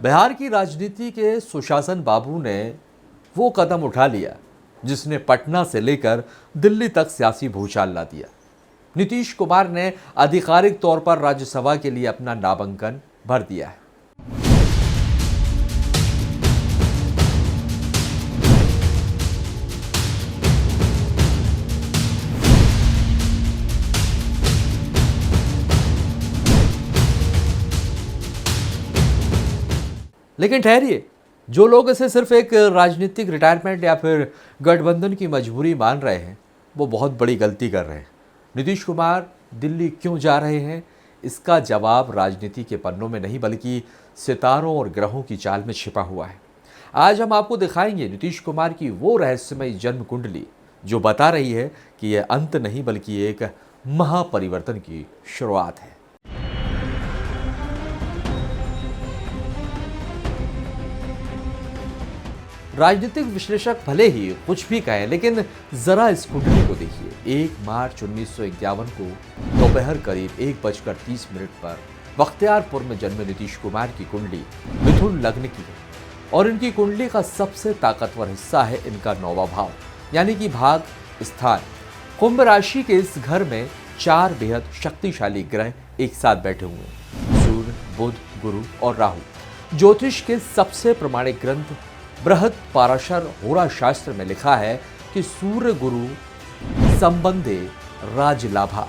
बिहार की राजनीति के सुशासन बाबू ने वो कदम उठा लिया जिसने पटना से लेकर दिल्ली तक सियासी भूचाल ला दिया। नीतीश कुमार ने आधिकारिक तौर पर राज्यसभा के लिए अपना नामांकन भर दिया है। लेकिन ठहरिए, जो लोग इसे सिर्फ एक राजनीतिक रिटायरमेंट या फिर गठबंधन की मजबूरी मान रहे हैं, वो बहुत बड़ी गलती कर रहे हैं। नीतीश कुमार दिल्ली क्यों जा रहे हैं, इसका जवाब राजनीति के पन्नों में नहीं बल्कि सितारों और ग्रहों की चाल में छिपा हुआ है। आज हम आपको दिखाएंगे नीतीश कुमार की वो रहस्यमय जन्म कुंडली जो बता रही है कि यह अंत नहीं बल्कि एक महापरिवर्तन की शुरुआत है। राजनीतिक विश्लेषक भले ही कुछ भी कहें, लेकिन जरा इस कुंडली को देखिए। 1 मार्च 1951 को दोपहर करीब 1:30 पर बख्तियारपुर में जन्मे नीतीश कुमार की कुंडली मिथुन लग्न की है और इनकी कुंडली का सबसे ताकतवर हिस्सा है इनका 9वां भाव, यानी कि भाग स्थान। कुंभ राशि के इस घर में 4 बेहद शक्तिशाली ग्रह एक साथ बैठे हुए हैं, सूर्य, बुध, गुरु और राहु। ज्योतिष के सबसे प्रमाणिक ग्रंथ बृहद पाराशर होरा शास्त्र में लिखा है कि सूर्य गुरु संबंधे राजलाभा,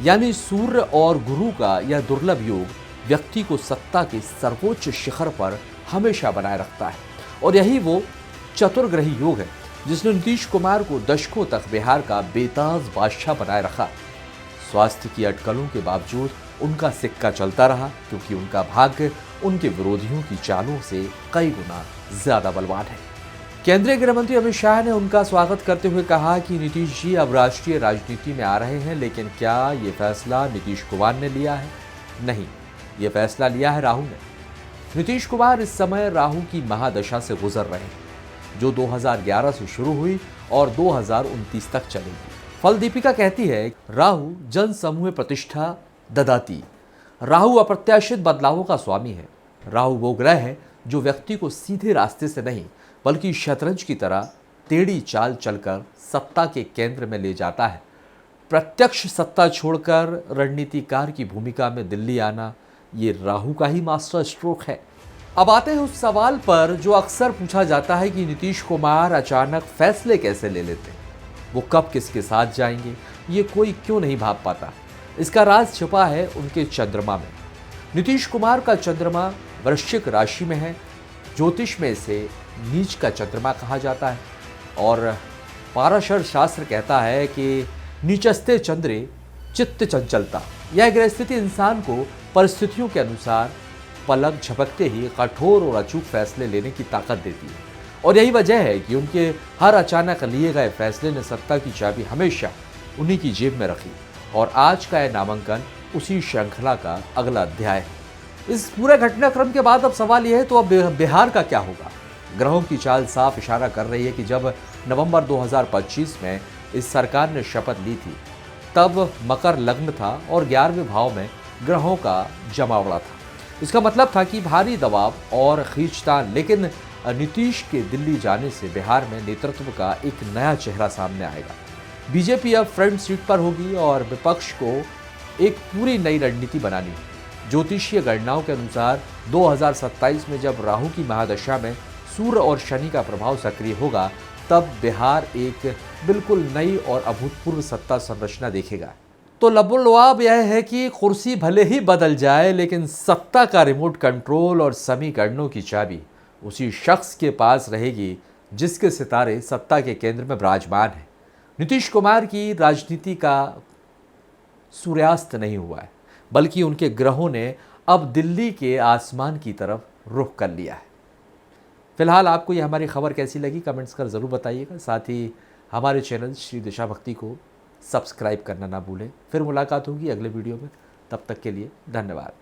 यानी सूर्य और गुरु का यह दुर्लभ योग व्यक्ति को सत्ता के सर्वोच्च शिखर पर हमेशा बनाए रखता है। और यही वो चतुर्ग्रही योग है जिसने नीतीश कुमार को दशकों तक बिहार का बेताज बादशाह बनाए रखा। स्वास्थ्य की अटकलों के बावजूद उनका सिक्का चलता रहा, क्योंकि उनका भाग्य उनके विरोधियों की चालों से कई गुना ज्यादा बलवान है। केंद्रीय गृह मंत्री अमित शाह ने उनका स्वागत करते हुए कहा कि नीतीश जी अब राष्ट्रीय राजनीति में आ रहे हैं, लेकिन क्या ये फैसला नीतीश कुमार ने लिया है? नहीं, ये फैसला लिया है राहु ने। नीतीश कुमार इस समय राहु की महादशा से गुजर रहे हैं, जो 2011 से शुरू हुई और 2029 तक चलेगी। फल दीपिका कहती है, राहु जन समूह प्रतिष्ठा ददाती। राहु अप्रत्याशित बदलावों का स्वामी है। राहु वो ग्रह है जो व्यक्ति को सीधे रास्ते से नहीं बल्कि शतरंज की तरह टेढ़ी चाल चलकर सत्ता के केंद्र में ले जाता है। प्रत्यक्ष सत्ता छोड़कर रणनीतिकार की भूमिका में दिल्ली आना, ये राहु का ही मास्टर स्ट्रोक है। अब आते हैं उस सवाल पर जो अक्सर पूछा जाता है कि नीतीश कुमार अचानक फैसले कैसे ले लेते हैं, वो कब किसके साथ जाएंगे, ये कोई क्यों नहीं भाप पाता। इसका राज छिपा है उनके चंद्रमा में। नीतीश कुमार का चंद्रमा वृश्चिक राशि में है। ज्योतिष में इसे नीच का चंद्रमा कहा जाता है और पाराशर शास्त्र कहता है कि नीचस्ते चंद्रे चित्त चंचलता। यह ग्रह स्थिति इंसान को परिस्थितियों के अनुसार पलक झपकते ही कठोर और अचूक फैसले लेने की ताकत देती है। और यही वजह है कि उनके हर अचानक लिए गए फैसले ने सत्ता की चाबी हमेशा उन्हीं की जेब में रखी। और आज का यह नामांकन उसी श्रृंखला का अगला अध्याय है। इस पूरे घटनाक्रम के बाद अब सवाल यह है, तो अब बिहार का क्या होगा? ग्रहों की चाल साफ इशारा कर रही है कि जब नवंबर 2025 में इस सरकार ने शपथ ली थी, तब मकर लग्न था और 11वें भाव में ग्रहों का जमावड़ा था। इसका मतलब था कि भारी दबाव और खींचतान। लेकिन नीतीश के दिल्ली जाने से बिहार में नेतृत्व का एक नया चेहरा सामने आएगा। बीजेपी अब फ्रंट सीट पर होगी और विपक्ष को एक पूरी नई रणनीति बनानी है। ज्योतिषीय गणनाओं के अनुसार 2027 में जब राहु की महादशा में सूर्य और शनि का प्रभाव सक्रिय होगा, तब बिहार एक बिल्कुल नई और अभूतपूर्व सत्ता संरचना देखेगा। तो लबोलवाब यह है कि कुर्सी भले ही बदल जाए, लेकिन सत्ता का रिमोट कंट्रोल और समीकरणों की चाबी उसी शख्स के पास रहेगी जिसके सितारे सत्ता के केंद्र में विराजमान है। नीतीश कुमार की राजनीति का सूर्यास्त नहीं हुआ है, बल्कि उनके ग्रहों ने अब दिल्ली के आसमान की तरफ रुख कर लिया है। फिलहाल आपको यह हमारी खबर कैसी लगी, कमेंट्स कर ज़रूर बताइएगा। साथ ही हमारे चैनल श्री दिशा भक्ति को सब्सक्राइब करना ना भूलें। फिर मुलाकात होगी अगले वीडियो में, तब तक के लिए धन्यवाद।